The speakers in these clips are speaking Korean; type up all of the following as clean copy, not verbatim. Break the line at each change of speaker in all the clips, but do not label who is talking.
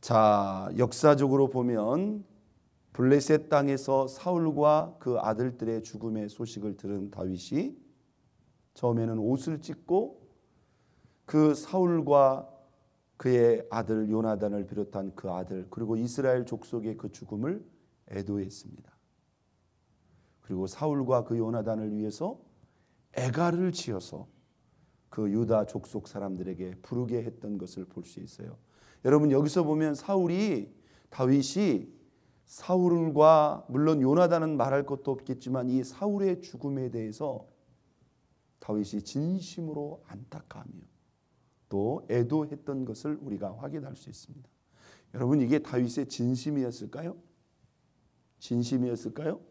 자, 역사적으로 보면 블레셋 땅에서 사울과 그 아들들의 죽음의 소식을 들은 다윗이 처음에는 옷을 찢고 그 사울과 그의 아들 요나단을 비롯한 그 아들 그리고 이스라엘 족속의 그 죽음을 애도했습니다. 그리고 사울과 그 요나단을 위해서 애가를 지어서 그 유다 족속 사람들에게 부르게 했던 것을 볼 수 있어요. 여러분, 여기서 보면 다윗이 사울과 물론 요나단은 말할 것도 없겠지만 이 사울의 죽음에 대해서 다윗이 진심으로 안타까하며 또 애도했던 것을 우리가 확인할 수 있습니다. 여러분, 이게 다윗의 진심이었을까요? 진심이었을까요?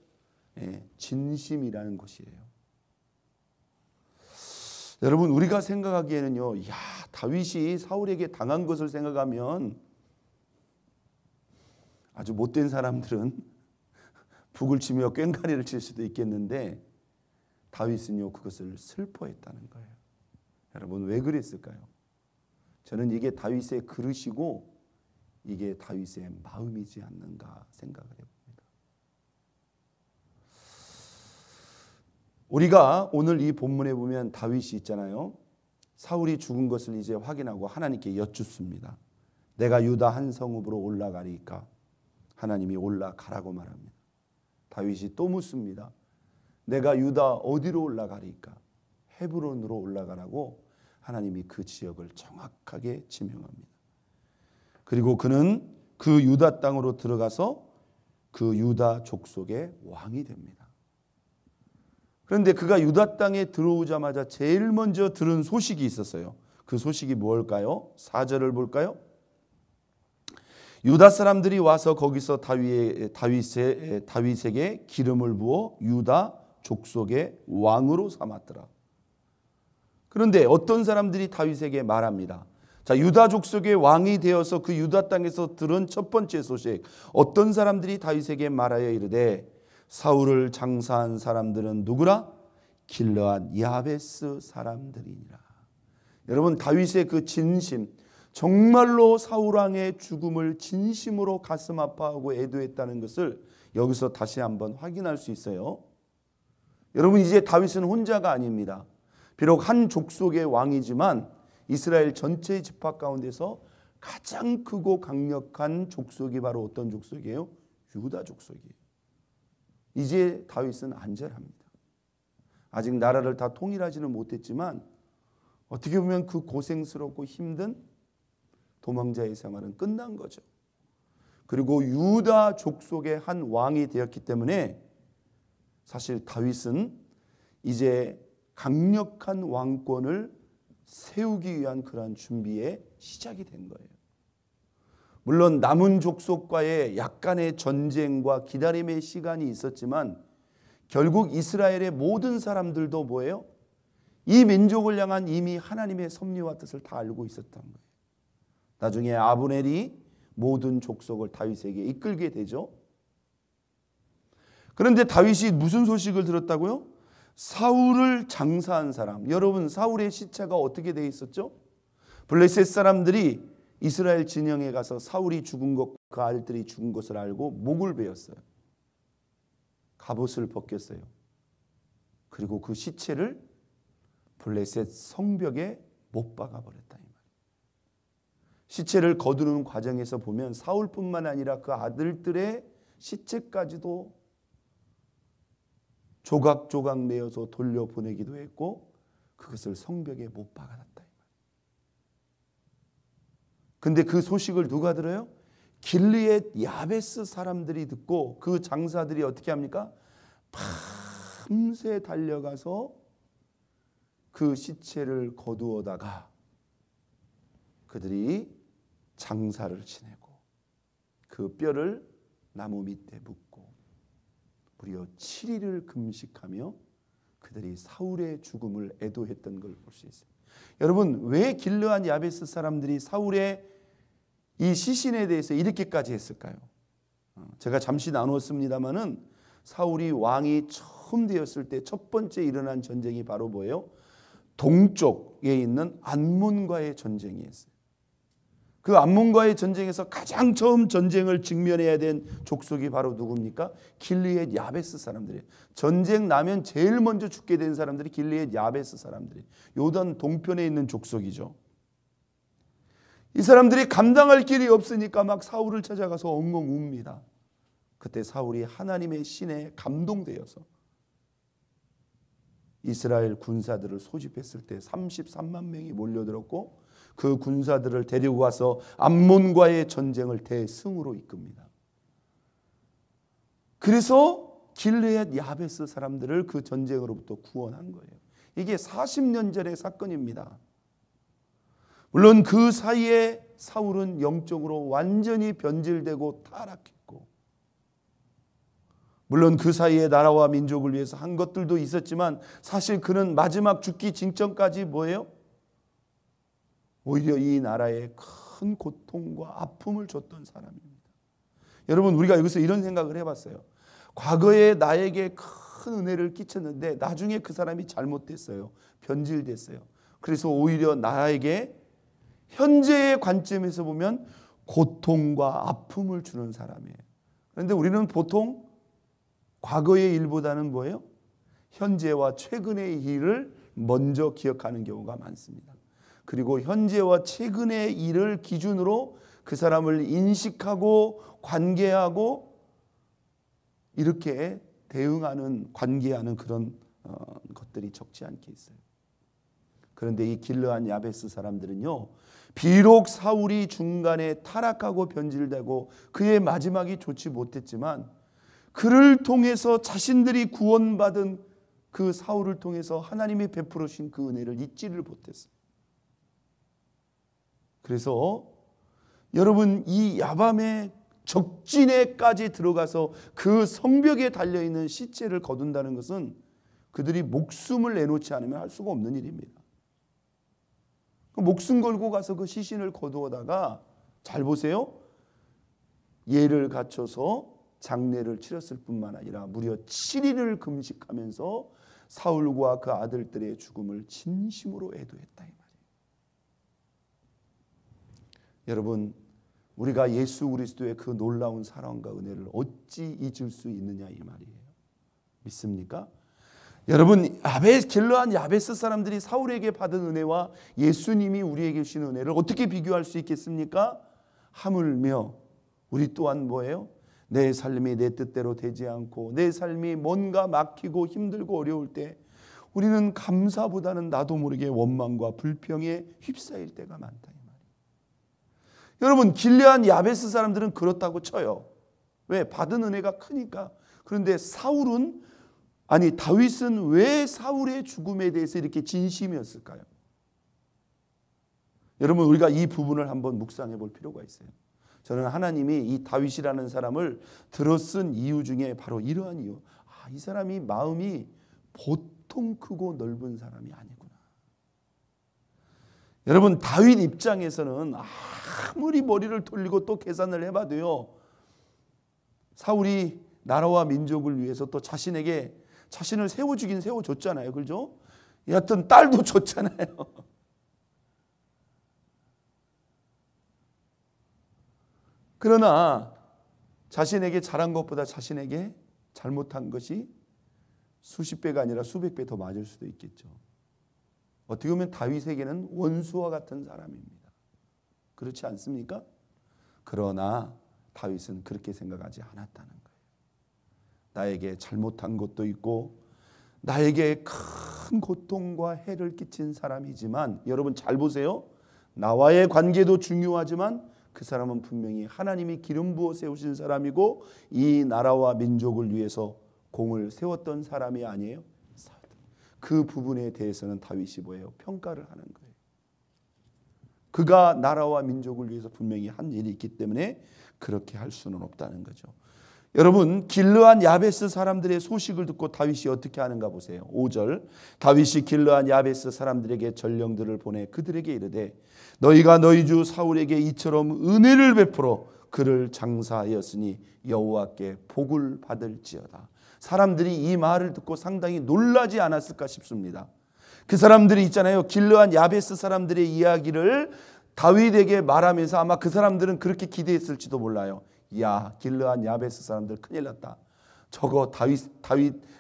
네, 진심이라는 것이에요. 여러분, 우리가 생각하기에는요, 다윗이 사울에게 당한 것을 생각하면 아주 못된 사람들은 북을 치며 꽹과리를 칠 수도 있겠는데 다윗은요, 그것을 슬퍼했다는 거예요. 여러분, 왜 그랬을까요? 저는 이게 다윗의 그릇이고 이게 다윗의 마음이지 않는가 생각을 해봅니다. 우리가 오늘 이 본문에 보면 다윗이 있잖아요. 사울이 죽은 것을 이제 확인하고 하나님께 여쭙습니다. 내가 유다 한 성읍으로 올라가리까? 하나님이 올라가라고 말합니다. 다윗이 또 묻습니다. 내가 유다 어디로 올라가리까? 헤브론으로 올라가라고 하나님이 그 지역을 정확하게 지명합니다. 그리고 그는 그 유다 땅으로 들어가서 그 유다 족속의 왕이 됩니다. 그런데 그가 유다 땅에 들어오자마자 제일 먼저 들은 소식이 있었어요. 그 소식이 뭘까요? 4절을 볼까요? 유다 사람들이 와서 거기서 다윗에게 기름을 부어 유다 족속의 왕으로 삼았더라. 그런데 어떤 사람들이 다윗에게 말합니다. 자, 유다 족속의 왕이 되어서 그 유다 땅에서 들은 첫 번째 소식, 어떤 사람들이 다윗에게 말하여 이르되 사울을 장사한 사람들은 누구라? 길르앗 야베스 사람들이니라. 여러분, 다윗의 그 진심, 정말로 사울 왕의 죽음을 진심으로 가슴 아파하고 애도했다는 것을 여기서 다시 한번 확인할 수 있어요. 여러분, 이제 다윗은 혼자가 아닙니다. 비록 한 족속의 왕이지만 이스라엘 전체 지파 가운데서 가장 크고 강력한 족속이 바로 어떤 족속이에요? 유다 족속이에요. 이제 다윗은 안전합니다. 아직 나라를 다 통일하지는 못했지만 어떻게 보면 그 고생스럽고 힘든 도망자의 생활은 끝난 거죠. 그리고 유다 족속의 한 왕이 되었기 때문에 사실 다윗은 이제 강력한 왕권을 세우기 위한 그러한 준비의 시작이 된 거예요. 물론 남은 족속과의 약간의 전쟁과 기다림의 시간이 있었지만 결국 이스라엘의 모든 사람들도 뭐예요? 이 민족을 향한 이미 하나님의 섭리와 뜻을 다 알고 있었던 거예요. 나중에 아브넬이 모든 족속을 다윗에게 이끌게 되죠. 그런데 다윗이 무슨 소식을 들었다고요? 사울을 장사한 사람. 여러분, 사울의 시체가 어떻게 되어 있었죠? 블레셋 사람들이 이스라엘 진영에 가서 사울이 죽은 것, 그 아들들이 죽은 것을 알고 목을 베었어요. 갑옷을 벗겼어요. 그리고 그 시체를 블레셋 성벽에 못 박아버렸다. 시체를 거두는 과정에서 보면 사울뿐만 아니라 그 아들들의 시체까지도 조각조각 내어서 돌려보내기도 했고 그것을 성벽에 못 박아놨다. 근데 그 소식을 누가 들어요? 길르앗 야베스 사람들이 듣고 그 장사들이 어떻게 합니까? 밤새 달려가서 그 시체를 거두어다가 그들이 장사를 지내고 그 뼈를 나무 밑에 묻고 무려 7일을 금식하며 그들이 사울의 죽음을 애도했던 걸 볼 수 있어요. 여러분, 왜 길르앗 야베스 사람들이 사울의 이 시신에 대해서 이렇게까지 했을까요? 제가 잠시 나누었습니다마는 사울이 왕이 처음 되었을 때 첫 번째 일어난 전쟁이 바로 뭐예요? 동쪽에 있는 암몬과의 전쟁이었어요. 그 암몬과의 전쟁에서 가장 처음 전쟁을 직면해야 된 족속이 바로 누굽니까? 길르앗 야베스 사람들이에요. 전쟁 나면 제일 먼저 죽게 된 사람들이 길르앗 야베스 사람들이에요. 요단 동편에 있는 족속이죠. 이 사람들이 감당할 길이 없으니까 막 사울을 찾아가서 엉엉 웁니다. 그때 사울이 하나님의 신에 감동되어서 이스라엘 군사들을 소집했을 때 33만 명이 몰려들었고 그 군사들을 데리고 가서 암몬과의 전쟁을 대승으로 이끕니다. 그래서 길르앗 야베스 사람들을 그 전쟁으로부터 구원한 거예요. 이게 40년 전의 사건입니다. 물론 그 사이에 사울은 영적으로 완전히 변질되고 타락했고, 물론 그 사이에 나라와 민족을 위해서 한 것들도 있었지만 사실 그는 마지막 죽기 직전까지 뭐예요? 오히려 이 나라에 큰 고통과 아픔을 줬던 사람입니다. 여러분, 우리가 여기서 이런 생각을 해봤어요. 과거에 나에게 큰 은혜를 끼쳤는데 나중에 그 사람이 잘못됐어요. 변질됐어요. 그래서 오히려 나에게 현재의 관점에서 보면 고통과 아픔을 주는 사람이에요. 그런데 우리는 보통 과거의 일보다는 뭐예요? 현재와 최근의 일을 먼저 기억하는 경우가 많습니다. 그리고 현재와 최근의 일을 기준으로 그 사람을 인식하고 관계하고 이렇게 대응하는, 관계하는 그런 것들이 적지 않게 있어요. 그런데 이 길르앗 야베스 사람들은요, 비록 사울이 중간에 타락하고 변질되고 그의 마지막이 좋지 못했지만 그를 통해서 자신들이 구원받은 그 사울을 통해서 하나님이 베풀어 주신 그 은혜를 잊지를 못했어요. 그래서 여러분, 이 야밤의 적진에까지 들어가서 그 성벽에 달려있는 시체를 거둔다는 것은 그들이 목숨을 내놓지 않으면 할 수가 없는 일입니다. 목숨 걸고 가서 그 시신을 거두어다가, 잘 보세요, 예를 갖춰서 장례를 치렀을 뿐만 아니라 무려 7일을 금식하면서 사울과 그 아들들의 죽음을 진심으로 애도했다, 이 말이에요. 여러분, 우리가 예수 그리스도의 그 놀라운 사랑과 은혜를 어찌 잊을 수 있느냐, 이 말이에요. 믿습니까? 여러분, 길르앗 야베스 사람들이 사울에게 받은 은혜와 예수님이 우리에게 주신 은혜를 어떻게 비교할 수 있겠습니까? 하물며 우리 또한 뭐예요? 내 삶이 내 뜻대로 되지 않고 내 삶이 뭔가 막히고 힘들고 어려울 때 우리는 감사보다는 나도 모르게 원망과 불평에 휩싸일 때가 많다, 이 말이에요. 여러분, 길르앗 야베스 사람들은 그렇다고 쳐요. 왜? 받은 은혜가 크니까. 그런데 다윗은 왜 사울의 죽음에 대해서 이렇게 진심이었을까요? 여러분, 우리가 이 부분을 한번 묵상해 볼 필요가 있어요. 저는 하나님이 이 다윗이라는 사람을 들어쓴 이유 중에 바로 이러한 이유. 이 사람이 마음이 보통 크고 넓은 사람이 아니구나. 여러분, 다윗 입장에서는 아무리 머리를 돌리고 또 계산을 해봐도요, 사울이 나라와 민족을 위해서 또 자신을 세워주긴 세워줬잖아요. 그렇죠? 여하튼 딸도 줬잖아요. 그러나 자신에게 잘한 것보다 자신에게 잘못한 것이 수십 배가 아니라 수백 배 더 맞을 수도 있겠죠. 어떻게 보면 다윗에게는 원수와 같은 사람입니다. 그렇지 않습니까? 그러나 다윗은 그렇게 생각하지 않았다는 거예요. 나에게 잘못한 것도 있고 나에게 큰 고통과 해를 끼친 사람이지만, 여러분 잘 보세요. 나와의 관계도 중요하지만 그 사람은 분명히 하나님이 기름 부어 세우신 사람이고 이 나라와 민족을 위해서 공을 세웠던 사람이 아니에요. 그 부분에 대해서는 다윗이 뭐예요? 평가를 하는 거예요. 그가 나라와 민족을 위해서 분명히 한 일이 있기 때문에 그렇게 할 수는 없다는 거죠. 여러분, 길르앗 야베스 사람들의 소식을 듣고 다윗이 어떻게 하는가 보세요. 5절, 다윗이 길르앗 야베스 사람들에게 전령들을 보내 그들에게 이르되 너희가 너희 주 사울에게 이처럼 은혜를 베풀어 그를 장사하였으니 여호와께 복을 받을지어다. 사람들이 이 말을 듣고 상당히 놀라지 않았을까 싶습니다. 그 사람들이 있잖아요, 길르앗 야베스 사람들의 이야기를 다윗에게 말하면서 아마 그 사람들은 그렇게 기대했을지도 몰라요. 야, 길르앗 야베스 사람들 큰일 났다. 저거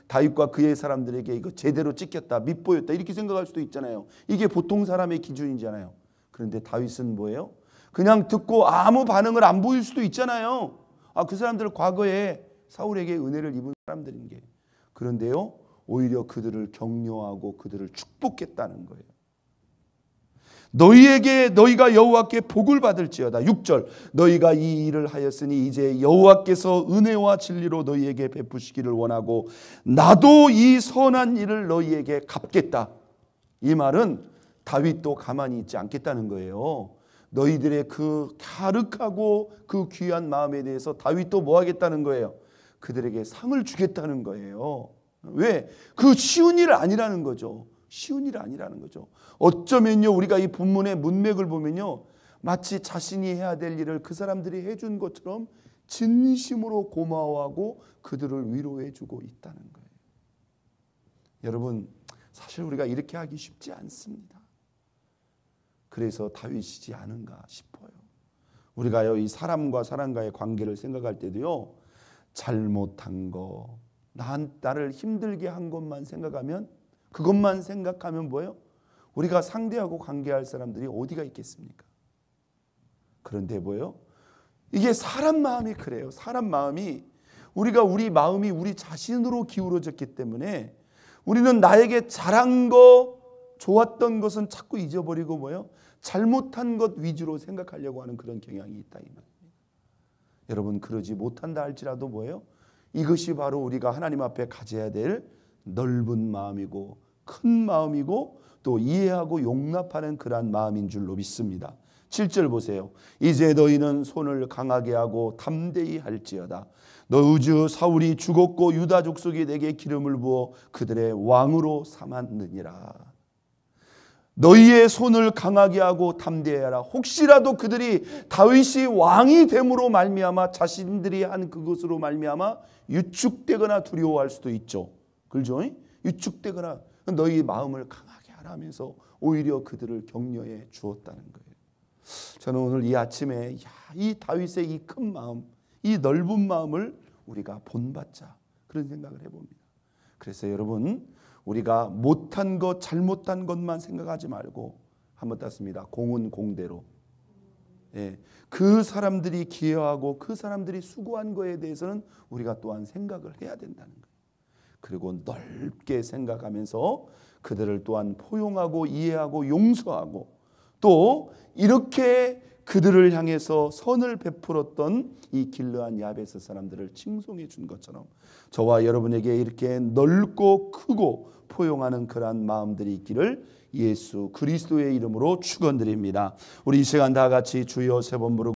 다윗과 그의 사람들에게 이거 제대로 찍혔다, 밑보였다, 이렇게 생각할 수도 있잖아요. 이게 보통 사람의 기준이잖아요. 그런데 다윗은 뭐예요? 그냥 듣고 아무 반응을 안 보일 수도 있잖아요. 그 사람들 과거에 사울에게 은혜를 입은 사람들인 게. 그런데요, 오히려 그들을 격려하고 그들을 축복했다는 거예요. 너희가 여호와께 복을 받을지어다. 6절, 너희가 이 일을 하였으니 이제 여호와께서 은혜와 진리로 너희에게 베푸시기를 원하고 나도 이 선한 일을 너희에게 갚겠다. 이 말은 다윗도 가만히 있지 않겠다는 거예요. 너희들의 그 갸륵하고 그 귀한 마음에 대해서 다윗도 뭐 하겠다는 거예요? 그들에게 상을 주겠다는 거예요. 왜? 그 쉬운 일 아니라는 거죠. 쉬운 일 아니라는 거죠. 어쩌면요, 우리가 이 본문의 문맥을 보면요, 마치 자신이 해야 될 일을 그 사람들이 해준 것처럼 진심으로 고마워하고 그들을 위로해주고 있다는 거예요. 여러분, 사실 우리가 이렇게 하기 쉽지 않습니다. 그래서 다윗이지 않은가 싶어요. 우리가요, 이 사람과 사람과의 관계를 생각할 때도요, 잘못한 거, 나를 힘들게 한 것만 생각하면, 그것만 생각하면 뭐예요? 우리가 상대하고 관계할 사람들이 어디가 있겠습니까? 그런데 뭐예요? 이게 사람 마음이 그래요. 사람 마음이, 우리 마음이 우리 자신으로 기울어졌기 때문에 우리는 나에게 잘한 거, 좋았던 것은 자꾸 잊어버리고 뭐예요? 잘못한 것 위주로 생각하려고 하는 그런 경향이 있다, 이 말입니다. 여러분, 그러지 못한다 할지라도 뭐예요? 이것이 바로 우리가 하나님 앞에 가져야 될 넓은 마음이고 큰 마음이고 또 이해하고 용납하는 그러한 마음인 줄로 믿습니다. 7절 보세요. 이제 너희는 손을 강하게 하고 담대히 할지어다. 너희 주 사울이 죽었고 유다 족속이 내게 기름을 부어 그들의 왕으로 삼았느니라. 너희의 손을 강하게 하고 담대해라. 혹시라도 그들이 다윗이 왕이 됨으로 말미암아 자신들이 한 그것으로 말미암아 유축되거나 두려워할 수도 있죠. 그렇죠? 유축되거나, 너희 마음을 강하게 하라면서 오히려 그들을 격려해 주었다는 거예요. 저는 오늘 이 아침에 이 다윗의 이 큰 마음, 이 넓은 마음을 우리가 본받자, 그런 생각을 해봅니다. 그래서 여러분, 우리가 못한 것, 잘못한 것만 생각하지 말고 한번 땄습니다. 공은 공대로. 그 사람들이 기여하고 그 사람들이 수고한 거에 대해서는 우리가 또한 생각을 해야 된다는 거예요. 그리고 넓게 생각하면서 그들을 또한 포용하고 이해하고 용서하고, 또 이렇게 그들을 향해서 선을 베풀었던 이 길르앗 야베스 사람들을 칭송해 준 것처럼 저와 여러분에게 이렇게 넓고 크고 포용하는 그러한 마음들이 있기를 예수 그리스도의 이름으로 축원드립니다. 우리 이 시간 다 같이 주여 세 번 부르고